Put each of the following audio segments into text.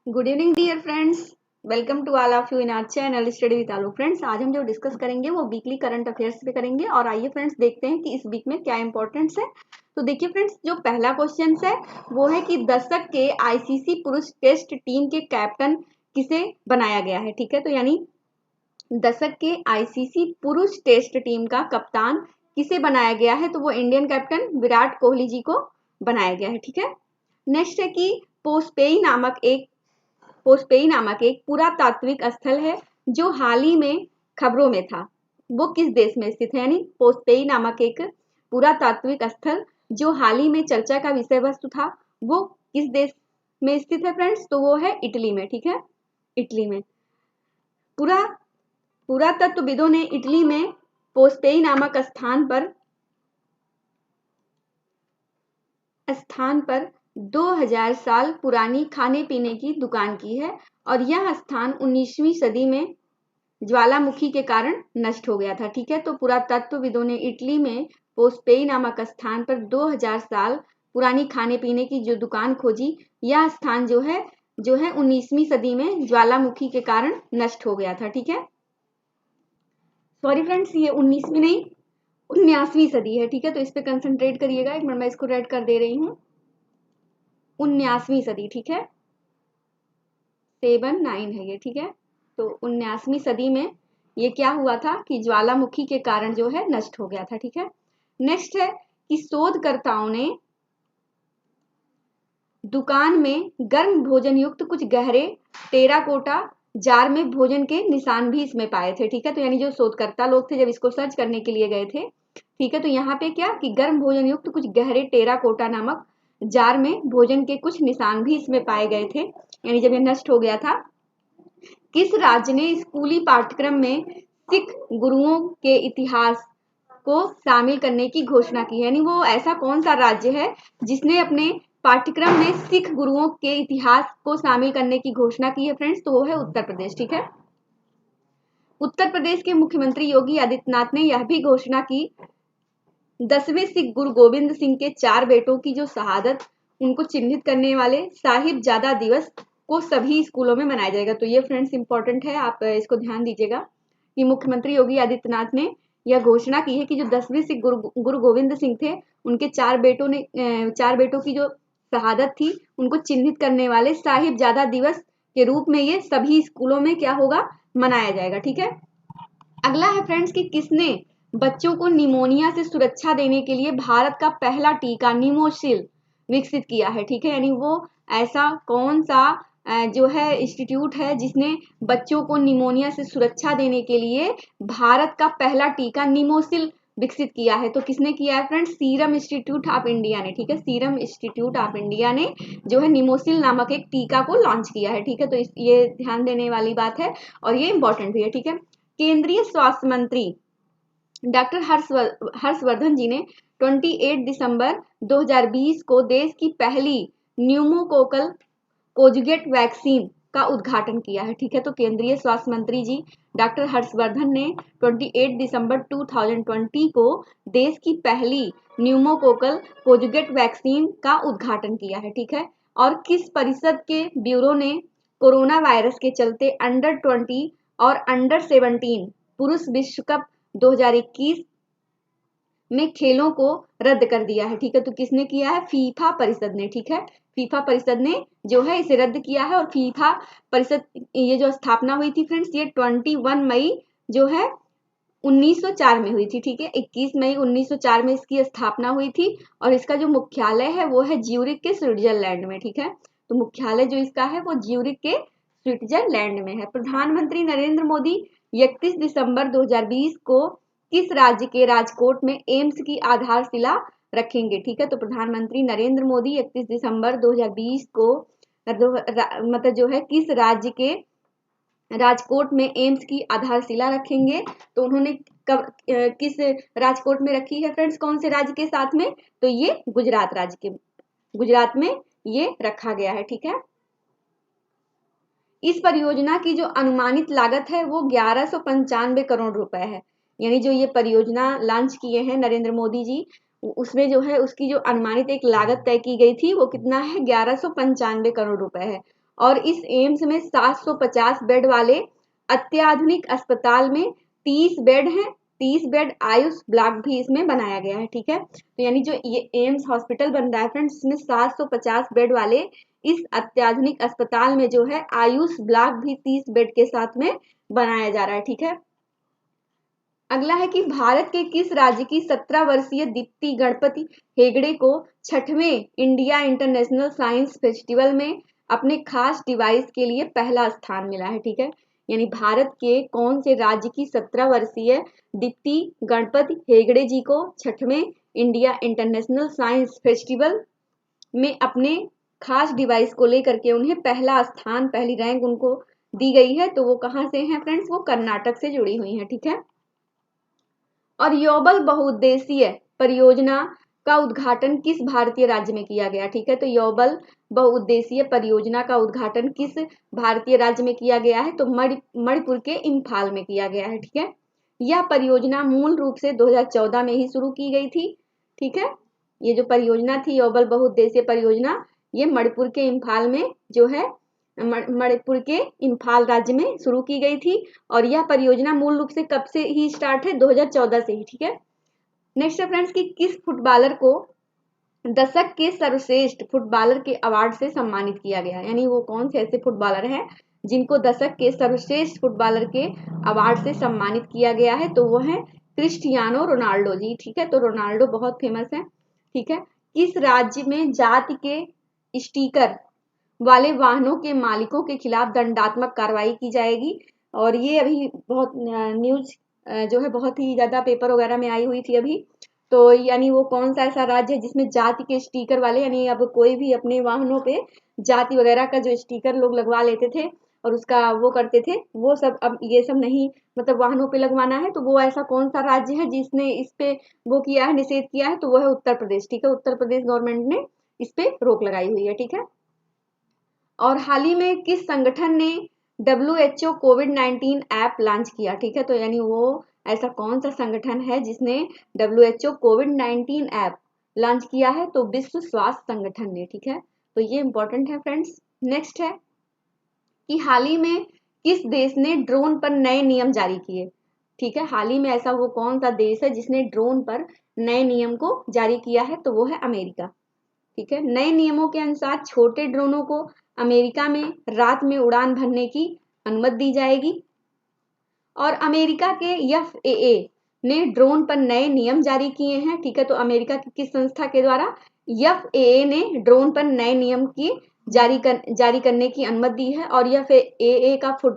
Good evening dear friends, welcome to all of you in our channel study with aloo. Friends, आज हम जो discuss करेंगे वो weekly current affairs पे करेंगे। और आइए फ्रेंड्स देखते हैं कि इस वीक में क्या इंपॉर्टेंस है। तो देखिए फ्रेंड्स, जो पहला क्वेश्चन है वो है कि दशक के आईसीसी पुरुष टेस्ट टीम के कैप्टन किसे बनाया गया है। ठीक है, तो यानी दशक के आईसीसी पुरुष टेस्ट टीम का कप्तान किसे बनाया गया है, तो वो इंडियन कैप्टन विराट कोहली जी को बनाया गया है। ठीक है, नेक्स्ट है कि पोस्पेई नामक एक पुरातात्विक स्थल है जो हाल ही में खबरों में था। वो किस देश में स्थित है? यानी पोस्पेई नामक एक पुरातात्विक स्थल जो हाल ही में चर्चा का विषय वस्तु था, वो किस देश में स्थित है फ्रेंड्स? तो वो है इटली में। ठीक है, इटली में। पुरातत्वविदों ने इटली में पोस्पेई नामक स्थान पर 2000 साल पुरानी खाने पीने की दुकान की है और यह स्थान 19वीं सदी में ज्वालामुखी के कारण नष्ट हो गया था। ठीक है, तो पुरातत्वविदों ने इटली में पोस्पेई नामक स्थान पर 2000 साल पुरानी खाने पीने की जो दुकान खोजी, यह स्थान जो है 19वीं सदी में ज्वालामुखी के कारण नष्ट हो गया था। ठीक है, सॉरी फ्रेंड्स, ये 19वीं नहीं 19वीं सदी है। ठीक है, तो इस पे कंसंट्रेट करिएगा। एक मिनट, मैं इसको रेड कर दे रही हूँ। 19वीं सदी। ठीक है, 79 है ये। ठीक है, तो 19वीं सदी में ये क्या हुआ था कि ज्वालामुखी के कारण जो है नष्ट हो गया था। ठीक है, नेक्स्ट है कि शोधकर्ताओं ने दुकान में गर्म भोजन युक्त कुछ गहरे टेराकोटा जार में भोजन के निशान भी इसमें पाए थे। ठीक है, तो यानी जो शोधकर्ता लोग थे जब इसको सर्च करने के लिए गए थे, ठीक है, तो यहाँ पे क्या कि गर्म भोजन युक्त कुछ गहरे टेराकोटा नामक जार में भोजन के कुछ निशान भी इसमें पाए गए थे, यानी जब ये नष्ट हो गया था। किस राज्य ने स्कूली पाठ्यक्रम में सिख गुरुओं के इतिहास को शामिल करने की घोषणा की है? यानी वो ऐसा कौन सा राज्य है जिसने अपने पाठ्यक्रम में सिख गुरुओं के इतिहास को शामिल करने की घोषणा की है फ्रेंड्स? तो वो है उत्तर प्रदेश। ठीक है, उत्तर प्रदेश के मुख्यमंत्री योगी आदित्यनाथ ने यह भी घोषणा की 10वें सिख गुरु गोविंद सिंह के 4 बेटों की जो शहादत, उनको चिन्हित करने वाले साहिबजादा दिवस को सभी स्कूलों में मनाया जाएगा। तो ये फ्रेंड्स इंपॉर्टेंट है, आप इसको ध्यान दीजिएगा कि मुख्यमंत्री योगी आदित्यनाथ ने यह घोषणा की है कि जो 10वें सिख गुरु गोविंद सिंह थे, उनके 4 बेटों की जो शहादत थी, उनको चिन्हित करने वाले साहिबजादा दिवस के रूप में ये सभी स्कूलों में क्या होगा, मनाया जाएगा। ठीक है, अगला है फ्रेंड्स कि किसने बच्चों को निमोनिया से सुरक्षा देने के लिए भारत का पहला टीका निमोसिल विकसित किया है? ठीक है, यानी वो ऐसा कौन सा जो है इंस्टीट्यूट है जिसने बच्चों को निमोनिया से सुरक्षा देने के लिए भारत का पहला टीका निमोसिल विकसित किया है? तो किसने किया है friends? Serum institute of India ने। ठीक है, सीरम इंस्टीट्यूट ऑफ इंडिया ने जो है निमोसिल नामक एक टीका को लॉन्च किया है। ठीक है, तो ये ध्यान देने वाली बात है और ये इंपॉर्टेंट भी है। ठीक है, केंद्रीय स्वास्थ्य मंत्री डॉक्टर हर्षवर्धन जी ने 28 दिसंबर 2020 को देश की पहली न्यूमोकोकल कोजुगेट वैक्सीन का उद्घाटन किया है। ठीक है, तो केंद्रीय स्वास्थ्य मंत्री जी डॉक्टर हर्षवर्धन ने 28 दिसंबर 2020 को देश की पहली न्यूमोकोकल कोजुगेट वैक्सीन का उद्घाटन किया है। ठीक है, और किस परिषद के ब्यूरो ने कोरोना वायरस के चलते अंडर 20 और अंडर 17 पुरुष विश्व कप 2021 में खेलों को रद्द कर दिया है? ठीक है, तो किसने किया है? फीफा परिषद ने। ठीक है, फीफा परिषद ने जो है इसे रद्द किया है। और फीफा परिषद ये जो स्थापना हुई थी फ्रेंड्स, ये 21 मई जो है 1904 में हुई थी। ठीक है, 21 मई 1904 में इसकी स्थापना हुई थी और इसका जो मुख्यालय है वो है ज्यूरिक के स्विट्जरलैंड में। ठीक है, तो मुख्यालय जो इसका है वो ज्यूरिक के स्विट्जरलैंड में है। प्रधानमंत्री नरेंद्र मोदी 31 दिसंबर 2020 को किस राज्य के राजकोट में एम्स की आधारशिला रखेंगे? ठीक है, तो प्रधानमंत्री नरेंद्र मोदी 31 दिसंबर 2020 को मतलब जो है किस राज्य के राजकोट में एम्स की आधारशिला रखेंगे? तो उन्होंने कब किस राजकोट में रखी है फ्रेंड्स? कौन से राज्य के साथ में? तो ये गुजरात में ये रखा गया है। ठीक है, इस परियोजना की जो अनुमानित लागत है वो 1195 करोड़ रुपए है। यानी जो ये परियोजना लॉन्च किए हैं नरेंद्र मोदी जी, उसमें जो है उसकी जो अनुमानित एक लागत तय की गई थी वो कितना है? 1195 करोड़ रुपए है। और इस एम्स में 750 बेड वाले अत्याधुनिक अस्पताल में 30 बेड हैं, 30 बेड आयुष ब्लॉक भी इसमें बनाया गया है। ठीक है, तो यानी जो ये एम्स हॉस्पिटल बन रहा है फ्रेंड्स, इसमें 750 बेड वाले इस अत्याधुनिक अस्पताल में जो है आयुष ब्लॉक भी 30 बेड के साथ में बनाया जा रहा है। ठीक है, अगला है कि भारत के किस राज्य की 17 वर्षीय दीप्ति गणपति हेगड़े को 6वें इंडिया इंटरनेशनल साइंस फेस्टिवल में अपने खास डिवाइस के लिए पहला स्थान मिला है। ठीक है, यानी भारत के कौन से राज्य की 17 वर्षीय दीप्ति गणपति हेगड़े जी को 6वें इंडिया इंटरनेशनल साइंस फेस्टिवल में अपने खास डिवाइस को लेकर के उन्हें पहला स्थान, पहली रैंक उनको दी गई है। तो वो कहाँ से हैं फ्रेंड्स, वो कर्नाटक से जुड़ी हुई हैं। ठीक है, और यौबल बहुउद्देशीय परियोजना का उद्घाटन किस भारतीय राज्य में किया गया। ठीक है, तो यौबल बहुउद्देशीय परियोजना का उद्घाटन किस भारतीय राज्य में किया गया है, तो मणिपुर के इम्फाल में किया गया है। ठीक है, यह परियोजना मूल रूप से 2014 में ही शुरू की गई थी। ठीक है, ये जो परियोजना थी यौबल बहुउद्देशीय परियोजना, ये मणिपुर के इम्फाल में जो है मणिपुर के इम्फाल राज्य में शुरू की गई थी। और यह परियोजना मूल रूप से कब से ही स्टार्ट है, 2014 से ही। ठीक है, नेक्स्ट है फ्रेंड्स कि किस फुटबॉलर को दशक के सर्वश्रेष्ठ फुटबॉलर के अवार्ड से सम्मानित किया गया, यानी वो कौन से ऐसे फुटबॉलर हैं जिनको दशक के सर्वश्रेष्ठ फुटबॉलर के अवार्ड से सम्मानित किया गया है, तो वो है क्रिस्टियानो रोनाल्डो जी। ठीक है, तो रोनाल्डो बहुत फेमस है। ठीक है, किस राज्य में जाति के स्टिकर वाले वाहनों के मालिकों के खिलाफ दंडात्मक कार्रवाई की जाएगी, और ये अभी बहुत न्यूज जो है बहुत ही ज्यादा पेपर वगैरह में आई हुई थी अभी। तो यानी वो कौन सा ऐसा राज्य है जिसमें जाति के स्टिकर वाले, यानी अब कोई भी अपने वाहनों पे जाति वगैरह का जो स्टिकर लोग लगवा लेते थे और उसका वो करते थे, वो सब अब ये सब नहीं, मतलब वाहनों पे लगवाना है। तो वो ऐसा कौन सा राज्य है जिसने इस पे वो किया है, निषेध किया है, तो वो है उत्तर प्रदेश। ठीक है, उत्तर प्रदेश गवर्नमेंट ने इस पे रोक लगाई हुई है। ठीक है, और हाल ही में किस संगठन ने WHO कोविड-19 ऐप लॉन्च किया। ठीक है, तो यानी वो ऐसा कौन सा संगठन है जिसने WHO कोविड-19 ऐप लॉन्च किया है, तो विश्व स्वास्थ्य संगठन ने। ठीक है, तो ये इंपॉर्टेंट है फ्रेंड्स। नेक्स्ट है कि हाल ही में किस देश ने ड्रोन पर नए नियम जारी किए। ठीक है, हाल ही में ऐसा वो कौन सा देश है जिसने ड्रोन पर नए नियम को जारी किया है, तो वो है अमेरिका। ठीक है, नए नियमों के अनुसार छोटे ड्रोनों को अमेरिका में रात में उड़ान भरने की अनुमति दी जाएगी। और अमेरिका के FAA ने ड्रोन पर नए नियम जारी किए हैं। ठीक है, तो अमेरिका की किस संस्था के द्वारा, FAA ने ड्रोन पर नए नियम की जारी करने की अनुमति दी है। और FAA का फुल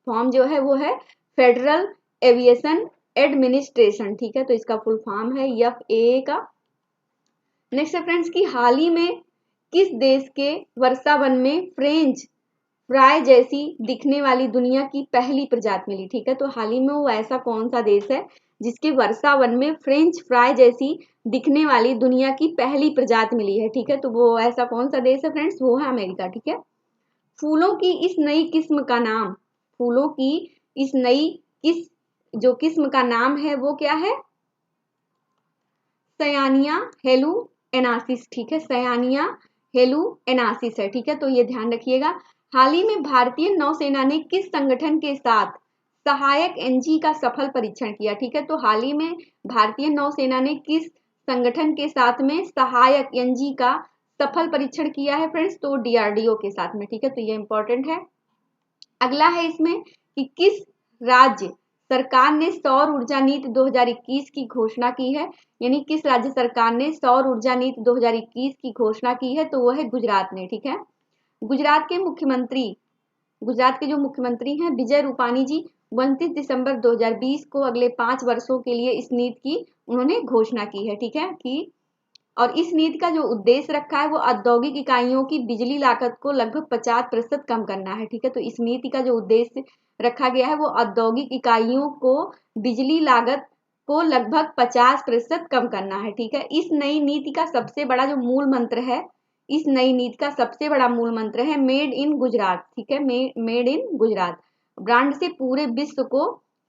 फॉर्म जो है वो है फेडरल एविएशन एडमिनिस्ट्रेशन। ठीक है, तो इसका फुल फॉर्म है FAA का। नेक्स्ट है फ्रेंड्स कि हाल ही में किस देश के वर्षावन में फ्रेंच फ्राई जैसी दिखने वाली दुनिया की पहली प्रजाति मिली। ठीक है, तो हाल ही में वो ऐसा कौन सा देश है जिसके वर्षावन में फ्रेंच फ्राई जैसी दिखने वाली दुनिया की पहली प्रजाति मिली है। ठीक है, तो वो ऐसा कौन सा देश है फ्रेंड्स, वो है अमेरिका। ठीक है, फूलों की इस नई किस्म का नाम, फूलों की इस नई जो किस्म का नाम है वो क्या है, सयानिया हेलू एनासिस। ठीक है, सयानिया हेलू एनासिस है। ठीक है, तो ये ध्यान रखिएगा। हाल ही में भारतीय नौसेना ने किस संगठन के साथ सहायक NG का सफल परीक्षण किया। ठीक है, तो हाल ही में भारतीय नौसेना ने किस संगठन के साथ में सहायक NG का सफल परीक्षण किया है फ्रेंड्स, तो DRDO के साथ में। ठीक है, तो ये इंपॉर्टेंट है। अगला है इसमें कि किस राज्य सरकार ने सौर ऊर्जा नीति 2021 की घोषणा की है, यानी किस राज्य सरकार ने सौर ऊर्जा नीति 2021 की घोषणा की है, तो वो है गुजरात ने। ठीक है, गुजरात के जो मुख्यमंत्री हैं विजय रूपानी जी, 29 दिसंबर 2020 को अगले 5 वर्षों के लिए इस नीति की उन्होंने घोषणा की है। ठीक है, कि और इस नीति का जो उद्देश्य रखा है वो औद्योगिक इकाइयों की बिजली लागत को लगभग 50% कम करना है। ठीक है, तो इस नीति का जो उद्देश्य रखा गया है वो औद्योगिक इकाइयों को बिजली लागत को लगभग 50% कम करना है। ठीक है, इस नई नीति का सबसे बड़ा जो मूल मंत्र है, इस नई नीति का सबसे बड़ा मूल मंत्र है मेड इन गुजरात। ठीक है, मेड इन गुजरात ब्रांड से पूरे विश्व को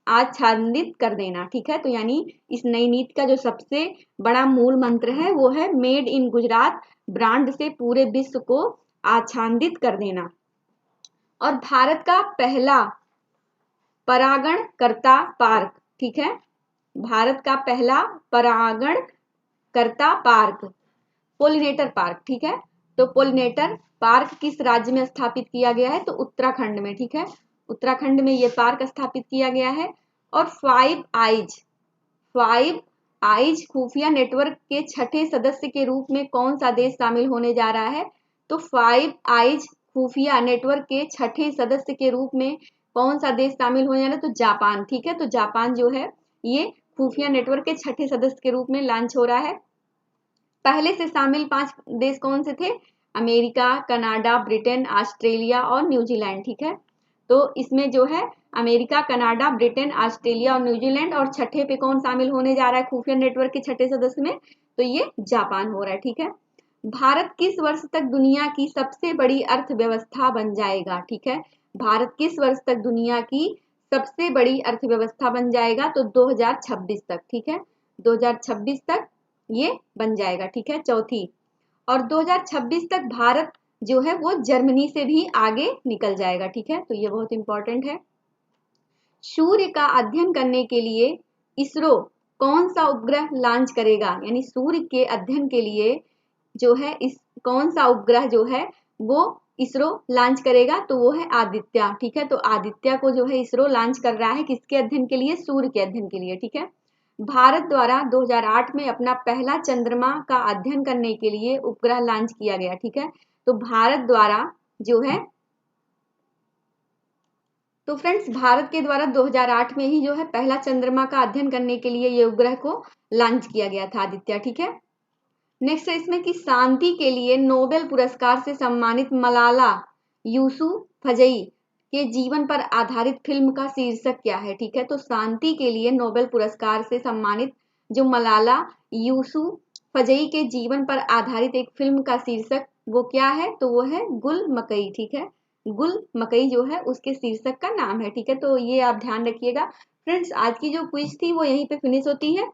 आच्छादित कर देना। ठीक है, तो यानी इस नई नीति का जो सबसे बड़ा मूल मंत्र है वो है मेड इन गुजरात, ब्रांड से पूरे विश्व को आच्छादित कर देना। और भारत का पहला परागणकर्ता पार्क, ठीक है, भारत का पहला परागणकर्ता पार्क, पोलिनेटर पार्क, ठीक है। तो पोलिनेटर पार्क किस राज्य में स्थापित किया गया है? तो उत्तराखंड में, ठीक है, उत्तराखंड में ये पार्क स्थापित किया गया है। और फाइव आइज खुफिया नेटवर्क के छठे सदस्य के रूप में कौन सा देश शामिल होने जा रहा है? तो फाइव आइज खुफिया नेटवर्क के छठे सदस्य के रूप में कौन सा देश शामिल होने जा रहा है? तो जापान, ठीक है। तो जापान जो है ये खुफिया नेटवर्क के छठे सदस्य के रूप में लॉन्च हो रहा है। पहले से शामिल 5 देश कौन से थे? अमेरिका, कनाडा, ब्रिटेन, ऑस्ट्रेलिया और न्यूजीलैंड, ठीक है। तो इसमें जो है अमेरिका, कनाडा, ब्रिटेन, ऑस्ट्रेलिया और न्यूजीलैंड, और छठे पे कौन शामिल होने जा रहा है खुफिया नेटवर्क के छठे सदस्य में? तो ये जापान हो रहा है, ठीक है। भारत किस वर्ष तक दुनिया की सबसे बड़ी अर्थव्यवस्था बन जाएगा? ठीक है, भारत किस वर्ष तक दुनिया की सबसे बड़ी अर्थव्यवस्था बन जाएगा? तो 2026 तक, ठीक है, 2026 तक ये बन जाएगा, ठीक है, चौथी। और 2026 तक भारत जो है वो जर्मनी से भी आगे निकल जाएगा, ठीक है। तो ये बहुत इंपॉर्टेंट है। सूर्य का अध्ययन करने के लिए इसरो कौन सा उपग्रह लॉन्च करेगा? यानी सूर्य के अध्ययन के लिए जो है इस कौन सा उपग्रह जो है वो इसरो लॉन्च करेगा? तो वो है आदित्य, ठीक है। तो आदित्य को जो है इसरो लॉन्च कर रहा है किसके अध्ययन के लिए? सूर्य के अध्ययन के लिए, ठीक है। भारत द्वारा 2008 में अपना पहला चंद्रमा का अध्ययन करने के लिए उपग्रह लॉन्च किया गया, ठीक है। तो भारत द्वारा जो है, तो फ्रेंड्स भारत के द्वारा 2008 में ही जो है पहला चंद्रमा का अध्ययन करने के लिए ये उपग्रह को लॉन्च किया गया था, आदित्य, ठीक है। नेक्स्ट है इसमें कि शांति के लिए नोबेल पुरस्कार से सम्मानित मलाला यूसुफजई के जीवन पर आधारित फिल्म का शीर्षक क्या है? ठीक है, तो शांति के लिए नोबेल पुरस्कार से सम्मानित जो मलाला यूसुफजई के जीवन पर आधारित एक फिल्म का शीर्षक वो क्या है? तो वो है गुल मकई, ठीक है, गुल मकई जो है उसके शीर्षक का नाम है, ठीक है। तो ये आप ध्यान रखिएगा। फ्रेंड्स आज की जो क्विज थी वो यहीं पे फिनिश होती है।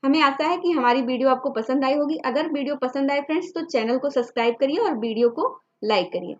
हमें आशा है कि हमारी वीडियो आपको पसंद आई होगी। अगर वीडियो पसंद आए फ्रेंड्स तो चैनल को सब्सक्राइब करिए और वीडियो को लाइक करिए।